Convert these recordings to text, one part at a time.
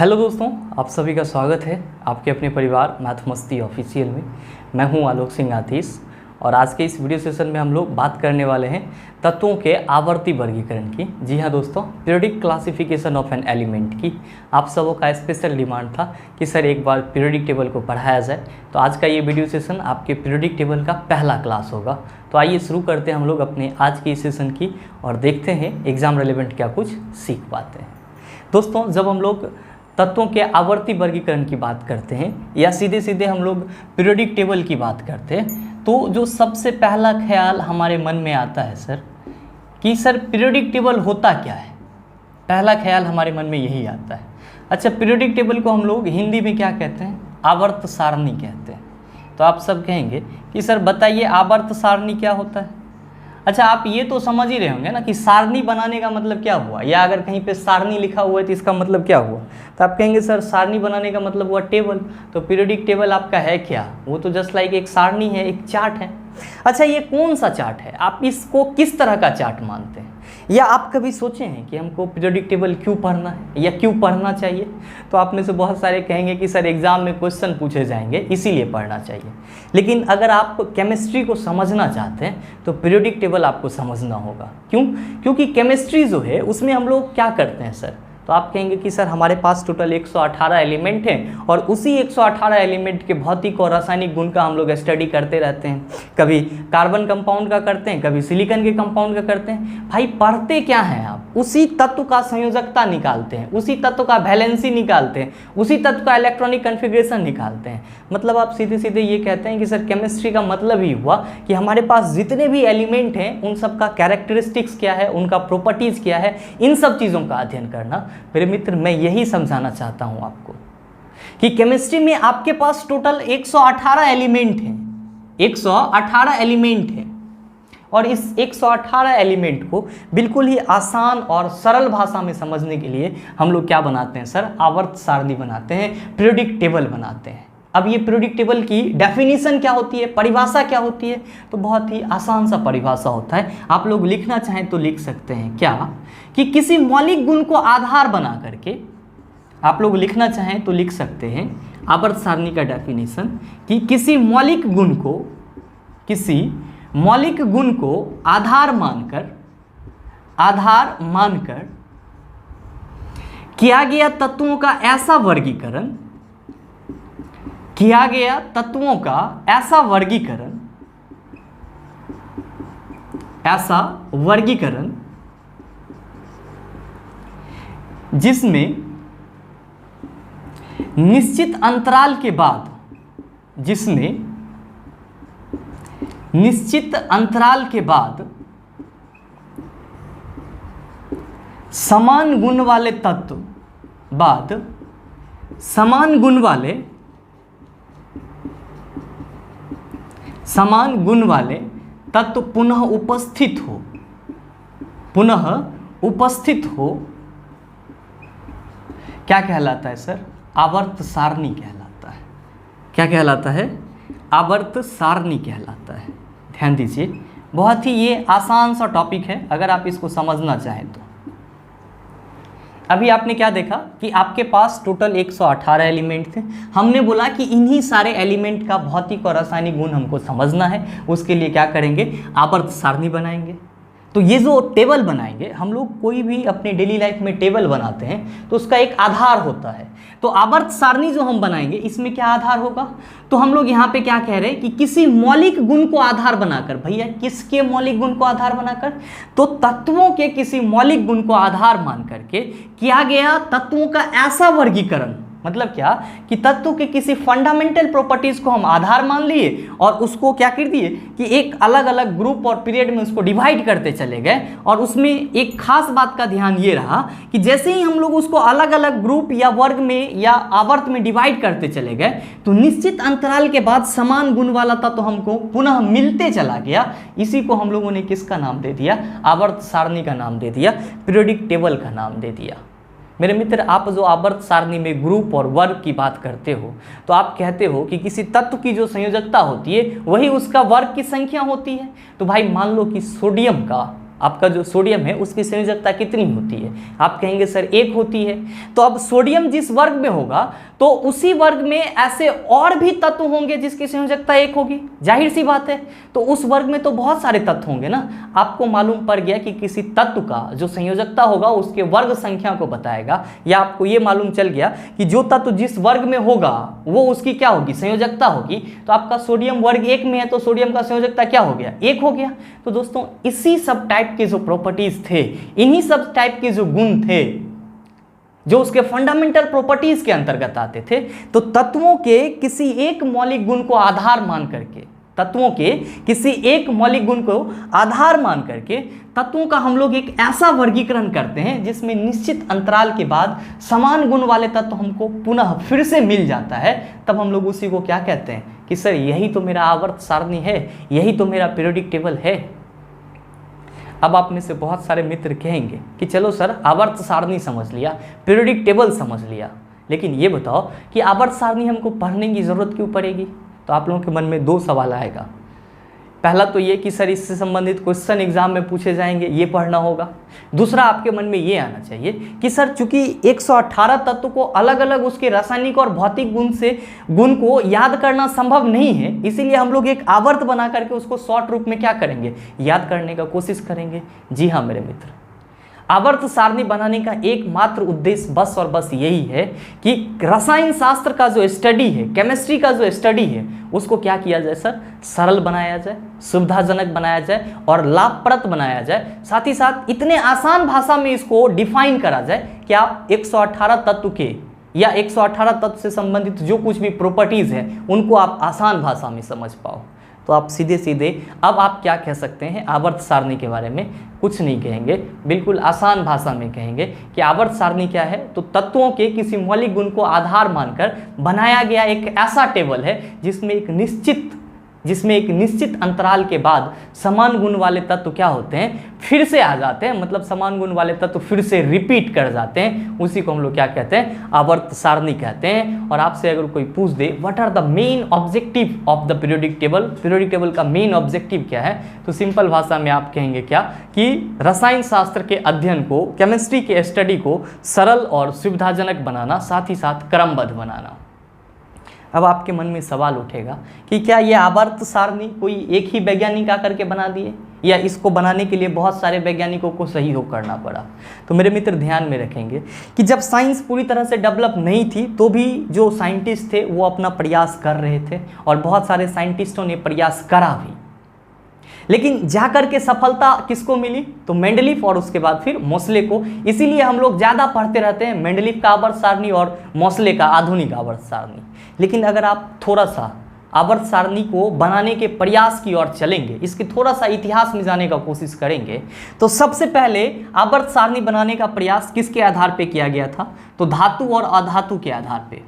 Hello दोस्तों, आप सभी का स्वागत है आपके अपने परिवार मैथ मस्ती ऑफिशियल में। मैं हूं आलोक सिंह आतिश और आज के इस वीडियो सेशन में हम लोग बात करने वाले हैं तत्वों के आवर्ती वर्गीकरण की। जी हाँ दोस्तों, periodic classification of an element की आप सबों का स्पेशल डिमांड था कि सर एक बार पीरियोडिक टेबल को पढ़ाया जाए। तो आज का ये वीडियो सेशन आपके पीरियोडिक टेबल का पहला क्लास होगा। तो आइए शुरू करते हैं हम लोग अपने आज के इस सेशन की और देखते हैं एग्ज़ाम रेलेवेंट क्या कुछ सीख पाते हैं। दोस्तों, जब हम लोग तत्वों के आवर्ती वर्गीकरण की बात करते हैं या सीधे सीधे हम लोग पीरियोडिक टेबल की बात करते हैं तो जो सबसे पहला ख्याल हमारे मन में आता है सर कि सर पीरियोडिक टेबल होता क्या है। पहला ख्याल हमारे मन में यही आता है। अच्छा, पीरियोडिक टेबल को हम लोग हिंदी में क्या कहते हैं? आवर्त सारणी कहते हैं। तो आप सब कहेंगे कि सर बताइए आवर्त सारणी क्या होता है। अच्छा, आप ये तो समझ ही रहे होंगे ना कि सारणी बनाने का मतलब क्या हुआ, या अगर कहीं पे सारणी लिखा हुआ है तो इसका मतलब क्या हुआ। तो आप कहेंगे सर सारणी बनाने का मतलब हुआ टेबल। तो पीरियोडिक टेबल आपका है क्या? वो तो जस्ट लाइक एक सारणी है, एक चार्ट है। अच्छा, ये कौन सा चार्ट है? आप इसको किस तरह का चार्ट मानते हैं? या आप कभी सोचे हैं कि हमको पीरियोडिक टेबल क्यों पढ़ना है या क्यों पढ़ना चाहिए? तो आप में से बहुत सारे कहेंगे कि सर एग्जाम में क्वेश्चन पूछे जाएंगे इसीलिए पढ़ना चाहिए। लेकिन अगर आप केमिस्ट्री को समझना चाहते हैं तो पीरियोडिक टेबल आपको समझना होगा। क्यों? क्योंकि केमिस्ट्री जो है उसमें हम लोग क्या करते हैं सर? तो आप कहेंगे कि सर हमारे पास टोटल 118 एलिमेंट हैं और उसी 118 एलिमेंट के भौतिक और रासायनिक गुण का हम लोग स्टडी करते रहते हैं। कभी कार्बन कंपाउंड का करते हैं, कभी सिलिकॉन के कंपाउंड का करते हैं। भाई पढ़ते क्या हैं आप? उसी तत्व का संयोजकता निकालते हैं, उसी तत्व का वैलेंसी निकालते हैं, उसी तत्व का इलेक्ट्रॉनिक कन्फिग्रेशन निकालते हैं। मतलब आप सीधे सीधे ये कहते हैं कि सर केमिस्ट्री का मतलब ही हुआ कि हमारे पास जितने भी एलिमेंट हैं उन सब का कैरेक्टरिस्टिक्स क्या है, उनका प्रॉपर्टीज़ क्या है, इन सब चीज़ों का अध्ययन करना। मेरे मित्र, मैं यही समझाना चाहता हूं आपको कि केमिस्ट्री में आपके पास टोटल 118 एलिमेंट हैं। 118 एलिमेंट हैं और इस 118 एलिमेंट को बिल्कुल ही आसान और सरल भाषा में समझने के लिए हम लोग क्या बनाते हैं सर? आवर्त सारणी बनाते हैं, पीरियोडिक टेबल बनाते हैं। अब ये पीरियोडिक टेबल की डेफिनेशन क्या होती है, परिभाषा क्या होती है? तो बहुत ही आसान सा परिभाषा होता है। आप लोग लिखना चाहें तो लिख सकते हैं क्या कि किसी मौलिक गुण को आधार बना करके, आप लोग लिखना चाहें तो लिख सकते हैं आवर्त सारणी का डेफिनेशन कि किसी मौलिक गुण को आधार मानकर किया गया तत्वों का ऐसा वर्गीकरण जिसमें निश्चित अंतराल के बाद समान गुण वाले तत्व पुनः उपस्थित हो क्या कहलाता है सर? आवर्त सारणी कहलाता है। क्या कहलाता है? आवर्त सारणी कहलाता है। ध्यान दीजिए, बहुत ही ये आसान सा टॉपिक है अगर आप इसको समझना चाहें तो। अभी आपने क्या देखा कि आपके पास टोटल 118 एलिमेंट थे। हमने बोला कि इन्हीं सारे एलिमेंट का भौतिक और रासायनिक गुण हमको समझना है। उसके लिए क्या करेंगे? आवर्त सारणी बनाएंगे। तो ये जो टेबल बनाएंगे, हम लोग कोई भी अपने डेली लाइफ में टेबल बनाते हैं तो उसका एक आधार होता है। तो आवर्त सारणी जो हम बनाएंगे इसमें क्या आधार होगा? तो हम लोग यहाँ पे क्या कह रहे हैं कि किसी मौलिक गुण को आधार बनाकर, भैया किसके मौलिक गुण को आधार बनाकर? तो तत्वों के किसी मौलिक गुण को आधार मान करके किया गया तत्वों का ऐसा वर्गीकरण। मतलब क्या कि तत्व के किसी फंडामेंटल प्रॉपर्टीज को हम आधार मान लिए और उसको क्या कर दिए कि एक अलग अलग ग्रुप और पीरियड में उसको डिवाइड करते चले गए। और उसमें एक खास बात का ध्यान ये रहा कि जैसे ही हम लोग उसको अलग अलग ग्रुप या वर्ग में या आवर्त में डिवाइड करते चले गए तो निश्चित अंतराल के बाद समान गुण वाला तत्व हमको पुनः मिलते चला गया। इसी को हम लोगों ने किसका नाम दे दिया? आवर्त सारणी का नाम दे दिया, पीरियोडिक टेबल का नाम दे दिया। मेरे मित्र, आप जो आवर्त सारणी में ग्रुप और वर्ग की बात करते हो तो आप कहते हो कि किसी तत्व की जो संयोजकता होती है वही उसका वर्ग की संख्या होती है। तो भाई मान लो कि सोडियम का आपका जो सोडियम है उसकी संयोजकता कितनी होती है? आप कहेंगे सर 1 होती है। तो अब सोडियम जिस वर्ग में होगा तो उसी वर्ग में ऐसे और भी तत्व होंगे जिसकी संयोजकता 1 होगी, जाहिर सी बात है। तो उस वर्ग में तो बहुत सारे तत्व होंगे ना। आपको मालूम पड़ गया कि किसी तत्व का जो संयोजकता होगा उसके वर्ग संख्या को बताएगा, या आपको ये मालूम चल गया कि जो तत्व जिस वर्ग में होगा वो उसकी क्या होगी? संयोजकता होगी। तो आपका सोडियम वर्ग 1 में है तो सोडियम का संयोजकता क्या हो गया? 1 हो गया। तो दोस्तों इसी सब टाइप के जो प्रॉपर्टीज थे, इन्हीं सब टाइप के जो गुण थे जो उसके फंडामेंटल प्रॉपर्टीज के अंतर्गत आते थे, तो तत्वों के किसी एक मौलिक गुण को आधार मान करके, तत्वों के किसी एक मौलिक गुण को आधार मान करके तत्वों का हम लोग एक ऐसा वर्गीकरण करते हैं जिसमें निश्चित अंतराल के बाद समान गुण वाले तत्व हमको पुनः फिर से मिल जाता है। तब हम लोग उसी को क्या कहते हैं कि सर यही तो मेरा आवर्त सारणी है, यही तो मेरा पीरियोडिक टेबल है। अब आप में से बहुत सारे मित्र कहेंगे कि चलो सर आवर्त सारणी समझ लिया, पीरियोडिक टेबल समझ लिया, लेकिन ये बताओ कि आवर्त सारणी हमको पढ़ने की ज़रूरत क्यों पड़ेगी? तो आप लोगों के मन में 2 सवाल आएगा। पहला तो ये कि सर इससे संबंधित क्वेश्चन एग्जाम में पूछे जाएंगे, ये पढ़ना होगा। दूसरा आपके मन में ये आना चाहिए कि सर चूंकि 118 तत्व को अलग अलग उसके रासायनिक और भौतिक गुण को याद करना संभव नहीं है, इसीलिए हम लोग एक आवर्त बना करके उसको शॉर्ट रूप में क्या करेंगे? याद करने का कोशिश करेंगे। जी हाँ मेरे मित्र, आवर्त सारणी बनाने का एकमात्र उद्देश्य बस और बस यही है कि रसायन शास्त्र का जो स्टडी है, केमिस्ट्री का जो स्टडी है, उसको क्या किया जाए सर? सरल बनाया जाए, सुविधाजनक बनाया जाए और लाभप्रद बनाया जाए। साथ ही साथ इतने आसान भाषा में इसको डिफाइन करा जाए कि आप 118 तत्व के या 118 तत्व से संबंधित जो कुछ भी प्रॉपर्टीज है उनको आप आसान भाषा में समझ पाओ। तो आप सीधे सीधे अब आप क्या कह सकते हैं? आवर्त सारणी के बारे में कुछ नहीं कहेंगे, बिल्कुल आसान भाषा में कहेंगे कि आवर्त सारणी क्या है? तो तत्वों के किसी मौलिक गुण को आधार मानकर बनाया गया एक ऐसा टेबल है जिसमें एक निश्चित अंतराल के बाद समान गुण वाले तत्व क्या होते हैं? फिर से आ जाते हैं, मतलब समान गुण वाले तत्व फिर से रिपीट कर जाते हैं। उसी को हम लोग क्या कहते हैं? आवर्त सारणी कहते हैं। और आपसे अगर कोई पूछ दे what are the main objective of the periodic table, periodic table का मेन ऑब्जेक्टिव क्या है? तो सिंपल भाषा में आप कहेंगे क्या कि रसायन शास्त्र के अध्ययन को, केमिस्ट्री के स्टडी को सरल और सुविधाजनक बनाना, साथ ही साथ क्रमबद्ध बनाना। अब आपके मन में सवाल उठेगा कि क्या ये आवर्त सारणी कोई एक ही वैज्ञानिक आकर के बना दिए, या इसको बनाने के लिए बहुत सारे वैज्ञानिकों को सहयोग करना पड़ा? तो मेरे मित्र ध्यान में रखेंगे कि जब साइंस पूरी तरह से डेवलप नहीं थी तो भी जो साइंटिस्ट थे वो अपना प्रयास कर रहे थे, और बहुत सारे साइंटिस्टों ने प्रयास करा भी, लेकिन जाकर के सफलता किसको मिली? तो मेंडलीफ और उसके बाद फिर मोसले को। इसीलिए हम लोग ज़्यादा पढ़ते रहते हैं मेंडलीफ का आवर्त सारणी और मोसले का आधुनिक आवर्त सारणी। लेकिन अगर आप थोड़ा सा आवर्त सारणी को बनाने के प्रयास की ओर चलेंगे, इसके थोड़ा सा इतिहास में जाने का कोशिश करेंगे, तो सबसे पहले आवर्त सारणी बनाने का प्रयास किसके आधार पे किया गया था? तो धातु और अधातु के आधार पे।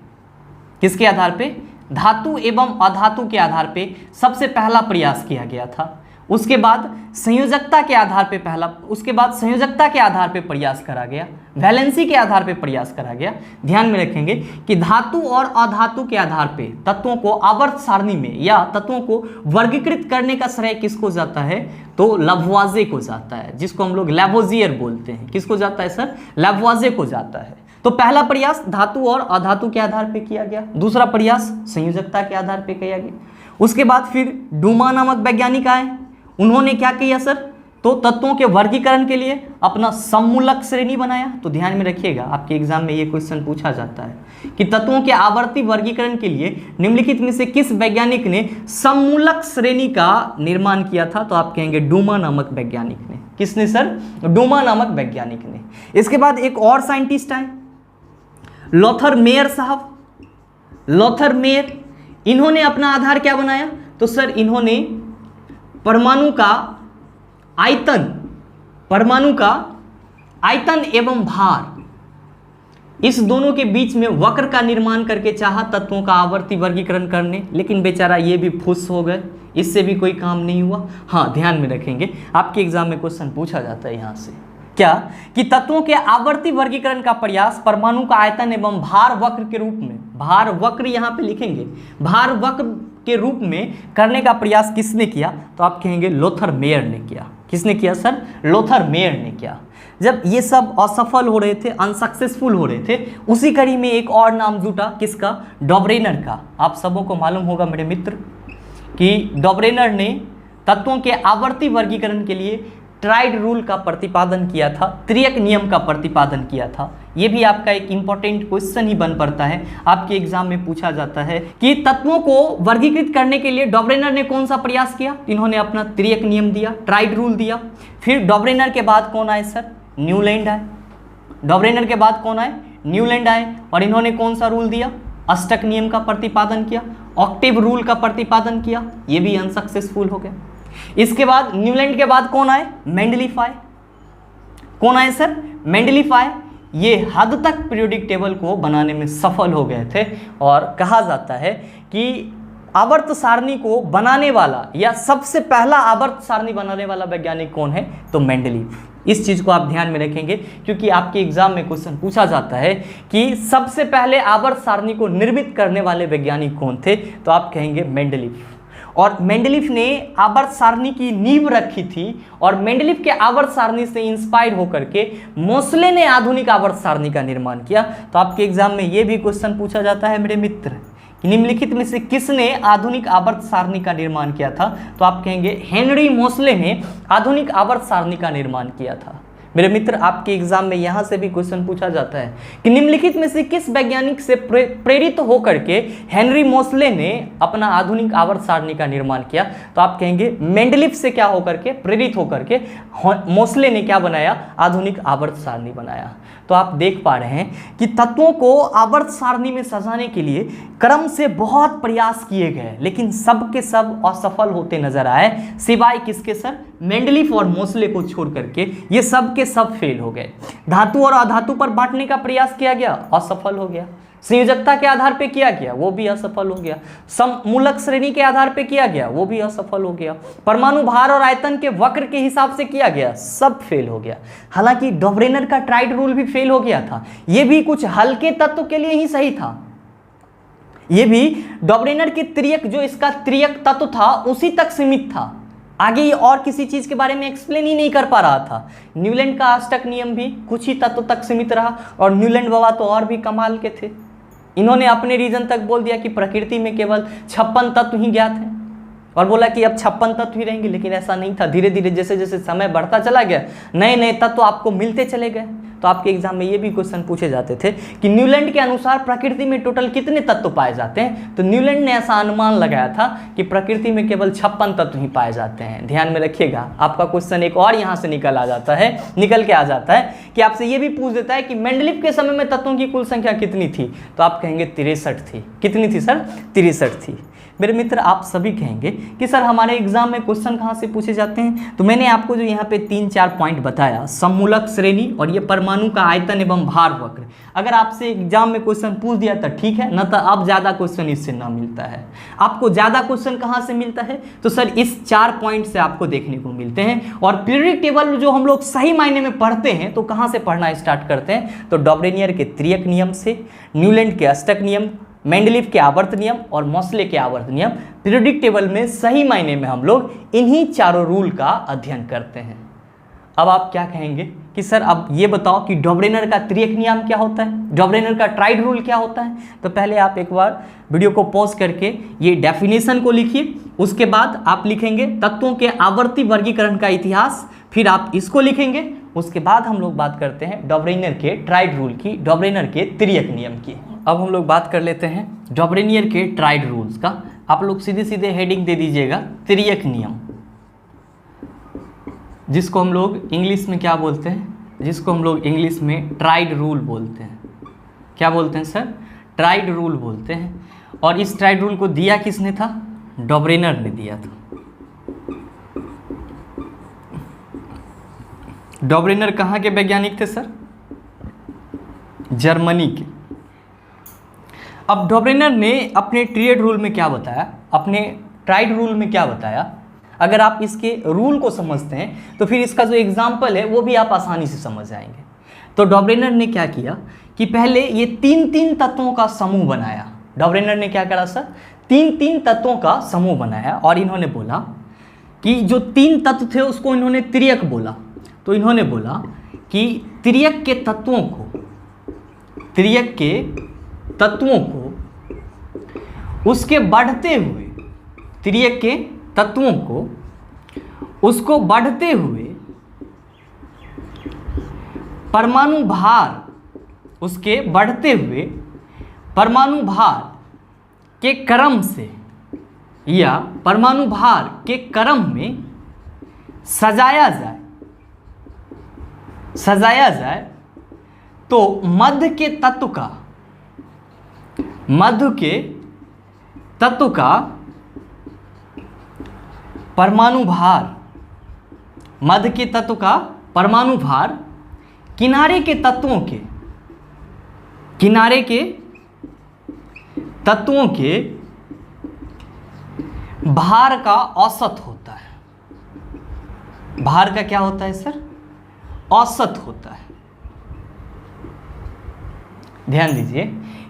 किसके आधार पे? धातु एवं अधातु के आधार पे सबसे पहला प्रयास किया गया था। उसके बाद संयोजकता के आधार पे प्रयास करा गया, वैलेंसी के आधार पे प्रयास करा गया। ध्यान में रखेंगे कि धातु और अधातु के आधार पे तत्वों को आवर्त सारणी में या तत्वों को वर्गीकृत करने का श्रेय किसको जाता है? तो लवॉज़े को जाता है, जिसको हम लोग लैवोजियर बोलते हैं। किसको जाता है सर? लैवॉज़े को जाता है। तो पहला प्रयास धातु और अधातु के आधार पे किया गया, दूसरा प्रयास संयोजकता के आधार पे किया गया। उसके बाद फिर डूमा नामक वैज्ञानिक आए, उन्होंने क्या किया सर? तो तत्वों के वर्गीकरण के लिए अपना सम्मूलक श्रेणी बनाया। तो ध्यान में रखिएगा, आपके एग्जाम में ये क्वेश्चन पूछा जाता है कि तत्वों के आवर्ती वर्गीकरण के लिए निम्नलिखित में से किस वैज्ञानिक ने सम्मूलक श्रेणी का निर्माण किया था? तो आप कहेंगे डूमा नामक वैज्ञानिक ने। किसने सर? डूमा नामक वैज्ञानिक ने। इसके बाद एक और साइंटिस्ट आए, लोथर मेयर साहब। लोथर मेयर, इन्होंने अपना आधार क्या बनाया? तो सर इन्होंने परमाणु का आयतन एवं भार, इस दोनों के बीच में वक्र का निर्माण करके चाहा तत्वों का आवर्ती वर्गीकरण करने, लेकिन बेचारा ये भी फुस हो गए, इससे भी कोई काम नहीं हुआ। हाँ, ध्यान में रखेंगे, आपके एग्जाम में क्वेश्चन पूछा जाता है यहाँ से क्या कि तत्वों के आवर्ती वर्गीकरण का प्रयास परमाणु का आयतन एवं भार वक्र के रूप में, भार वक्र यहाँ पे लिखेंगे, भार वक्र के रूप में करने का प्रयास किसने किया? तो आप कहेंगे लोथर मेयर ने किया। किसने किया सर? लोथर मेयर ने किया। जब ये सब असफल हो रहे थे, अनसक्सेसफुल हो रहे थे, उसी कड़ी में एक और नाम जुटा, किसका? डॉबरेनर का। आप सबों को मालूम होगा मेरे मित्र कि डॉबरेनर ने तत्वों के आवर्ती वर्गीकरण के लिए ट्राइड रूल का प्रतिपादन किया था, त्रियक नियम का प्रतिपादन किया था। ये भी आपका एक इंपॉर्टेंट क्वेश्चन ही बन पड़ता है, आपके एग्जाम में पूछा जाता है कि तत्वों को वर्गीकृत करने के लिए डॉबरेनर ने कौन सा प्रयास किया? इन्होंने अपना त्रियक नियम दिया, ट्राइड रूल दिया। फिर डॉबरेनर के बाद कौन आए सर? न्यूलैंड आए। डॉबरेनर के बाद कौन आए? न्यूलैंड आए, और इन्होंने कौन सा रूल दिया? अष्टक नियम का प्रतिपादन किया, ऑक्टेव रूल का प्रतिपादन किया। ये भी अनसक्सेसफुल हो गया। इसके बाद न्यूलैंड के बाद कौन आए? मेंडलीफ आए। कौन आए सर? मेंडलीफ आए। ये हद तक पीरियोडिक टेबल को बनाने में सफल हो गए थे, और कहा जाता है कि आवर्त सारणी को बनाने वाला या सबसे पहला आवर्त सारणी बनाने वाला वैज्ञानिक कौन है? तो मेंडलीफ। इस चीज को आप ध्यान में रखेंगे, क्योंकि आपके एग्जाम में क्वेश्चन पूछा जाता है कि सबसे पहले आवर्त सारणी को निर्मित करने वाले वैज्ञानिक कौन थे? तो आप कहेंगे मेंडलीफ। और मेंडलीफ ने आवर्त सारणी की नींव रखी थी, और मेंडलीफ के आवर्त सारणी से इंस्पायर होकर के मोसले ने आधुनिक आवर्त सारणी का निर्माण किया। तो आपके एग्जाम में ये भी क्वेश्चन पूछा जाता है मेरे मित्र, निम्नलिखित में से किसने आधुनिक आवर्त सारणी का निर्माण किया था? तो आप कहेंगे हेनरी मोसले ने आधुनिक आवर्त सारणी का निर्माण किया था। मेरे मित्र, आपके एग्जाम में यहां से भी क्वेश्चन पूछा जाता है कि निम्नलिखित में से किस वैज्ञानिक से प्रेरित होकर के हेनरी मोसले ने अपना आधुनिक आवर्त सारणी का निर्माण किया? तो आप कहेंगे मेंडलीफ से क्या होकर के? प्रेरित होकर के मोसले ने क्या बनाया? आधुनिक आवर्त सारणी बनाया। तो आप देख पा रहे हैं कि तत्वों को आवर्त सारणी में सजाने के लिए क्रम से बहुत प्रयास किए गए, लेकिन सब के सब असफल होते नजर आए, सिवाय किसके सर? मेंडलीफ और मोसले को छोड़ करके ये सब के सब फेल हो गए। धातु और अधातु पर बांटने का प्रयास किया गया, असफल हो गया। संयोजकता के आधार पे किया गया, वो भी असफल हो गया। सममूलक श्रेणी के आधार पे किया गया, वो भी असफल हो गया। परमाणु भार और आयतन के वक्र के हिसाब से किया गया, सब फेल हो गया। हालांकि डॉबरेनर का ट्राइड रूल भी फेल हो गया था, ये भी कुछ हल्के तत्व के लिए ही सही था। ये भी डॉबरेनर के त्रियक, जो इसका त्रियक तत्व था, उसी तक सीमित था। आगे ये और किसी चीज के बारे में एक्सप्लेन ही नहीं कर पा रहा था। न्यूलैंड का अष्टक नियम भी कुछ ही तत्व तक सीमित रहा, और न्यूलैंड बाबा तो और भी कमाल के थे। इन्होंने अपने रीजन तक बोल दिया कि प्रकृति में केवल 56 तत्व ही ज्ञात हैं, और बोला कि अब 56 तत्व ही रहेंगे। लेकिन ऐसा नहीं था, धीरे धीरे जैसे जैसे समय बढ़ता चला गया, नए नए तत्व आपको मिलते चले गए। तो आपके एग्जाम में ये भी क्वेश्चन पूछे जाते थे कि न्यूलैंड के अनुसार प्रकृति में टोटल कितने तत्व पाए जाते हैं? तो न्यूलैंड ने ऐसा अनुमान लगाया था कि प्रकृति में केवल 56 तत्व ही पाए जाते हैं। ध्यान में रखिएगा, आपका क्वेश्चन एक और यहाँ से निकल के आ जाता है कि आपसे ये भी पूछ देता है कि मेंडलीफ के समय में तत्वों की कुल संख्या कितनी थी? तो आप कहेंगे 63 थी। कितनी थी सर? 63 थी। मेरे मित्र, आप सभी कहेंगे कि सर हमारे एग्जाम में क्वेश्चन कहाँ से पूछे जाते हैं? तो मैंने आपको जो यहाँ पे 3-4 पॉइंट बताया, सममूलक श्रेणी और ये परमाणु का आयतन एवं भार वक्र, अगर आपसे एग्जाम में क्वेश्चन पूछ दिया तो ठीक है, न तो अब ज़्यादा क्वेश्चन इससे ना मिलता है। आपको ज़्यादा क्वेश्चन कहाँ से मिलता है? तो सर इस 4 पॉइंट से आपको देखने को मिलते हैं। और पीरियोडिक टेबल जो हम लोग सही मायने में पढ़ते हैं, तो कहाँ से पढ़ना स्टार्ट करते हैं? तो डॉबरेनियर के त्रियक नियम से, न्यूलैंड के अष्टक नियम, मेंडलीफ के आवर्त नियम और मोसले के आवर्त नियम। पीरियोडिक टेबल में सही मायने में हम लोग इन्हीं चारों रूल का अध्ययन करते हैं। अब आप क्या कहेंगे कि सर अब ये बताओ कि डॉबरेनर का त्रियक नियम क्या होता है, डॉबरेनर का ट्राइड रूल क्या होता है? तो पहले आप एक बार वीडियो को पॉज करके ये डेफिनेशन को लिखिए, उसके बाद आप लिखेंगे तत्वों के आवर्ती वर्गीकरण का इतिहास, फिर आप इसको लिखेंगे, उसके बाद हम लोग बात करते हैं डॉबरेनर के ट्राइड रूल की, डॉबरेनर के त्रियक नियम की। अब हम लोग बात कर लेते हैं डॉबरेनियर के ट्राइड रूल्स का। आप लोग सीधे सीधे हेडिंग दे दीजिएगा त्रियक नियम, जिसको हम लोग इंग्लिश में क्या बोलते हैं? जिसको हम लोग इंग्लिश में ट्राइड रूल बोलते हैं। क्या बोलते हैं सर? ट्राइड रूल बोलते हैं। और इस ट्राइड रूल को दिया किसने था? डॉबरेनर ने दिया था। डॉबरेनर कहाँ के वैज्ञानिक थे सर? जर्मनी के। अब डॉबरेनर ने अपने ट्राइड रूल में क्या बताया? अपने ट्राइड रूल में क्या बताया? अगर आप इसके रूल को समझते हैं तो फिर इसका जो एग्जाम्पल है वो भी आप आसानी से समझ जाएंगे। तो डॉबरेनर ने क्या किया कि पहले ये 3-3 तत्वों का समूह बनाया। डॉबरेनर ने क्या करा सर? 3-3 तत्वों का समूह बनाया, और इन्होंने बोला कि जो 3 तत्व थे उसको इन्होंने त्रियक बोला। तो इन्होंने बोला कि त्रियक के तत्वों को उसके बढ़ते हुए, त्रियक के तत्वों को उसको बढ़ते हुए परमाणु भार, उसके बढ़ते हुए परमाणु भार के क्रम से या परमाणु भार के क्रम में सजाया जाए तो मध्य के तत्व का परमाणु भार, मध्य के तत्व का परमाणु भार किनारे के तत्वों के भार का औसत होता है। भार का क्या होता है सर? औसत होता है। ध्यान दीजिए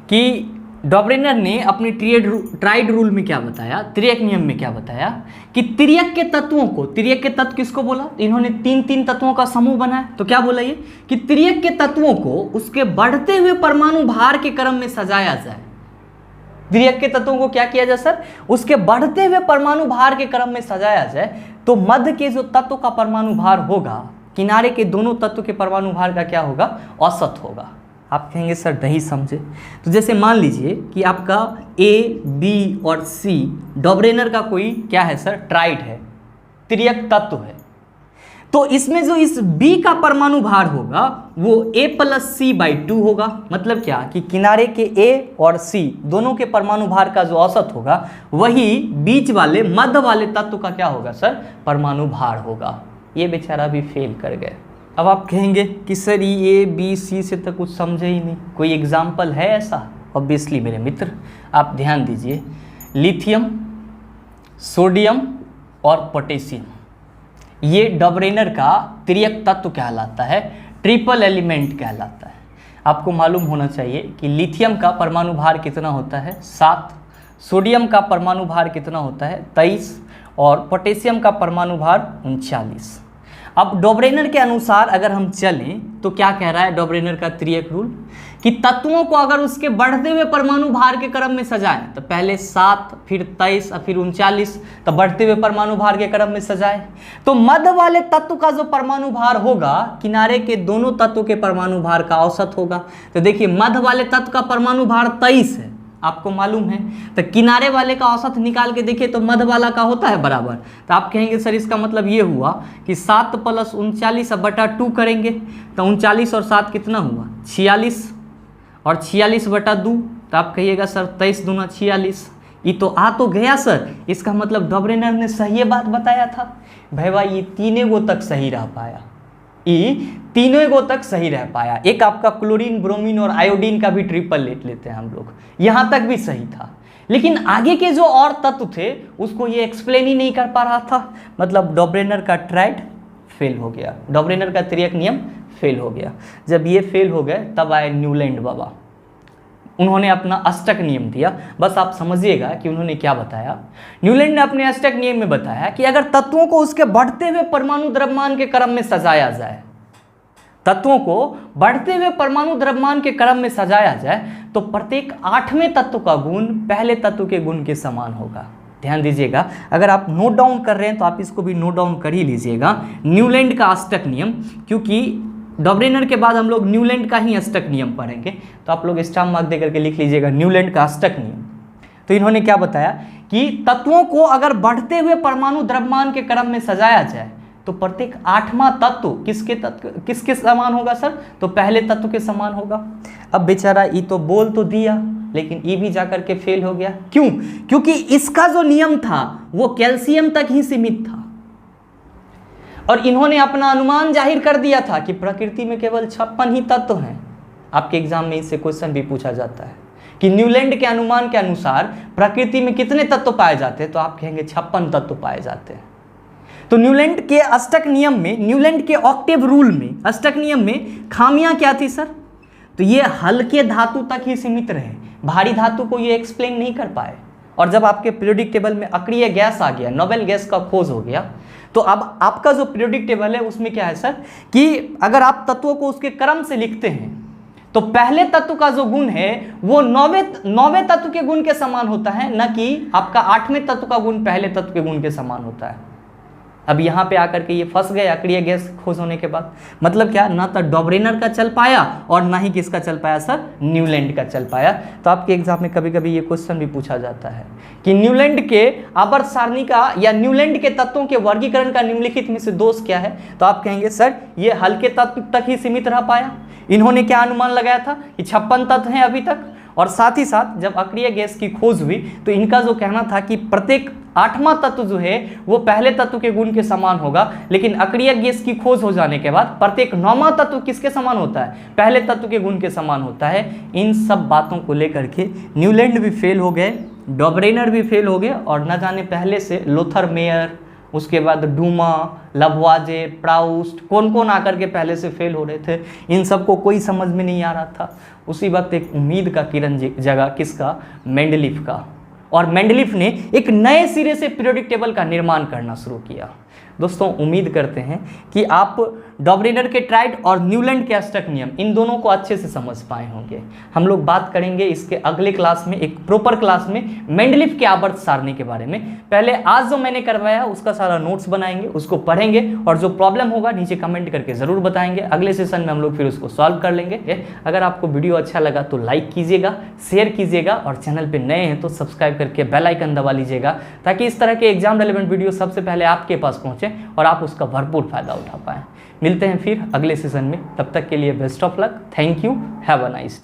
कि डॉबरेनर ने अपने ट्राइड रूल में क्या बताया, त्रियक नियम में क्या बताया कि त्रियक के तत्व किसको बोला? इन्होंने 3 तत्वों का समूह बनाया। तो क्या बोला ये कि त्रियक के तत्वों को उसके बढ़ते हुए परमाणु भार के क्रम में सजाया जाए। त्रियक के तत्वों को क्या किया जाए सर? उसके बढ़ते हुए परमाणु भार के क्रम में सजाया जाए तो मध्य के जो तत्व का परमाणु भार होगा, किनारे के दोनों तत्व के परमाणु भार का क्या होगा? औसत होगा। आप कहेंगे सर नहीं समझे। तो जैसे मान लीजिए कि आपका ए, बी और सी डॉबरेनर का कोई क्या है सर? ट्राइड है, त्रियक तत्व है। तो इसमें जो इस बी का परमाणु भार होगा वो a+c/2 होगा। मतलब क्या कि किनारे के ए और सी दोनों के परमाणु भार का जो औसत होगा वही बीच वाले मध्य वाले तत्व का क्या होगा सर? परमाणु भार होगा। ये बेचारा भी फेल कर गए। अब आप कहेंगे कि सर ये ए बी सी से तो कुछ समझे ही नहीं, कोई एग्जाम्पल है ऐसा? ऑब्वियसली मेरे मित्र आप ध्यान दीजिए, लिथियम, सोडियम और पोटेशियम ये डॉबरेनर का त्रियक तत्व कहलाता है, ट्रिपल एलिमेंट कहलाता है। आपको मालूम होना चाहिए कि लिथियम का परमाणु भार कितना होता है? 7, सोडियम का परमाणु भार कितना होता है? 23 और पोटेशियम का परमाणु भार 39। अब डॉबरेनर के अनुसार अगर हम चलें तो क्या कह रहा है डॉबरेनर का त्रियक रूल कि तत्वों को अगर उसके बढ़ते हुए परमाणु भार के क्रम में सजाएं तो पहले 7 फिर 23 और फिर 39 तो बढ़ते हुए परमाणु भार के क्रम में सजाएं तो मध्य वाले तत्व का जो परमाणु भार होगा किनारे के दोनों तत्वों के परमाणु भार का औसत होगा। तो देखिए मध्य वाले तत्व का परमाणु भार 23 है, आपको मालूम है, तो किनारे वाले का औसत निकाल के देखिए तो मध्य वाला का होता है बराबर। तो आप कहेंगे सर इसका मतलब ये हुआ कि 7 + 39/2 करेंगे तो 39 और 7 कितना हुआ? 46 और 46/2। तो आप कहिएगा सर 23 दूना 46, ये तो आ तो गया सर। इसका मतलब डॉबरेनर ने सही बात बताया था। भैया ये तीनों गो तक सही रह पाया, ये तीनों गो तक सही रह पाया। एक आपका क्लोरीन, ब्रोमीन और आयोडीन का भी ट्रिपल लेते हैं हम लोग, यहाँ तक भी सही था। लेकिन आगे के जो और तत्व थे उसको ये एक्सप्लेन ही नहीं कर पा रहा था। मतलब डॉबरेनर का ट्राइड फेल हो गया, डॉबरेनर का त्रियक नियम फेल हो गया। जब ये फेल हो गए तब आए न्यूलैंड बाबा, उन्होंने अपना अष्टक नियम दिया। बस आप समझिएगा कि उन्होंने क्या बताया। न्यूलैंड ने अपने अष्टक नियम में बताया कि अगर तत्वों को उसके बढ़ते हुए परमाणु द्रव्यमान के क्रम में सजाया जाए, तत्वों को बढ़ते हुए परमाणु द्रव्यमान के क्रम में सजाया जाए तो प्रत्येक 8वें तत्व का गुण पहले तत्व के गुण के समान होगा। ध्यान दीजिएगा, अगर आप नोट डाउन कर रहे हैं तो आप इसको भी नोट डाउन कर ही लीजिएगा, न्यूलैंड का अष्टक नियम। क्योंकि डॉबरेनर के बाद हम लोग न्यूलैंड का ही अष्टक नियम पढ़ेंगे, तो आप लोग स्टार मार्क देकर के लिख लीजिएगा न्यूलैंड का अष्टक नियम। तो इन्होंने क्या बताया कि तत्वों को अगर बढ़ते हुए परमाणु द्रव्यमान के क्रम में सजाया जाए तो प्रत्येक 8वां तत्व किसके समान होगा सर? तो पहले तत्व के समान होगा। अब बेचारा ये तो बोल तो दिया लेकिन ये भी जाकर के फेल हो गया। क्यों? क्योंकि इसका जो नियम था वो कैल्शियम तक ही सीमित था और इन्होंने अपना अनुमान जाहिर कर दिया था कि प्रकृति में केवल 56 ही तत्व हैं। आपके एग्जाम में इससे क्वेश्चन भी पूछा जाता है कि न्यूलैंड के अनुमान के अनुसार प्रकृति में कितने तत्व पाए जाते हैं, तो आप कहेंगे 56 तत्व पाए जाते हैं। तो न्यूलैंड के अष्टक नियम में, न्यूलैंड के ऑक्टेव रूल में, अष्टक नियम में खामियां क्या थी सर? तो ये हल्के धातु तक ही सीमित रहे, भारी धातु को ये एक्सप्लेन नहीं कर पाए। और जब आपके पीरियोडिक टेबल में अक्रिय गैस आ गया, नोबेल गैस का खोज हो गया, तो अब आपका जो पीरियोडिक टेबल है उसमें क्या है सर कि अगर आप तत्वों को उसके क्रम से लिखते हैं तो पहले तत्व का जो गुण है वो नौवें तत्व के गुण के समान होता है, न कि आपका 8वें तत्व का गुण पहले तत्व के गुण के समान होता है। अब यहाँ पे आकर के ये फंस गए अक्रिय गैस खोज होने के बाद। मतलब क्या, ना तो डॉबरेनर का चल पाया और ना ही किसका चल पाया सर, न्यूलैंड का चल पाया। तो आपके एग्जाम में कभी कभी ये क्वेश्चन भी पूछा जाता है कि न्यूलैंड के आवर्त सारणी का या न्यूलैंड के तत्वों के वर्गीकरण का निम्नलिखित में से दोष क्या है। तो आप कहेंगे सर ये हल्के तत्व तक ही सीमित रह पाया। इन्होंने क्या अनुमान लगाया था कि 56 तत्व हैं अभी तक, और साथ ही साथ जब अक्रिय गैस की खोज हुई तो इनका जो कहना था कि प्रत्येक 8वां तत्व जो है वो पहले तत्व के गुण के समान होगा, लेकिन अक्रिय गैस की खोज हो जाने के बाद प्रत्येक 9वां तत्व किसके समान होता है, पहले तत्व के गुण के समान होता है। इन सब बातों को लेकर के न्यूलैंड भी फेल हो गए, डॉबरेनर भी फेल हो गए, और न जाने पहले से लोथर मेयर, उसके बाद डूमा, लववाजे, प्राउस्ट, कौन कौन आकर के पहले से फेल हो रहे थे। इन सबको कोई समझ में नहीं आ रहा था। उसी वक्त एक उम्मीद का किरण जगा किसका, मेंडलीफ का, और मेंडलीफ ने एक नए सिरे से पीरियोडिक टेबल का निर्माण करना शुरू किया। दोस्तों उम्मीद करते हैं कि आप डॉबरेनर के ट्राइड और न्यूलैंड के अष्टक नियम इन दोनों को अच्छे से समझ पाए होंगे। हम लोग बात करेंगे इसके अगले क्लास में, एक प्रॉपर क्लास में, मेंडलीफ के आवर्त सारणी के बारे में। पहले आज जो मैंने करवाया उसका सारा नोट्स बनाएंगे, उसको पढ़ेंगे, और जो प्रॉब्लम होगा नीचे कमेंट करके ज़रूर बताएंगे। अगले सेशन में हम लोग फिर उसको सॉल्व कर लेंगे। अगर आपको वीडियो अच्छा लगा तो लाइक कीजिएगा, शेयर कीजिएगा, और चैनल पर नए हैं तो सब्सक्राइब करके बेल आइकन दबा लीजिएगा, ताकि इस तरह के एग्जाम रेलेवेंट वीडियो सबसे पहले आपके पास पहुँचे और आप उसका भरपूर फायदा उठा पाएं। मिलते हैं फिर अगले सेशन में, तब तक के लिए best of luck, thank you, have a nice day.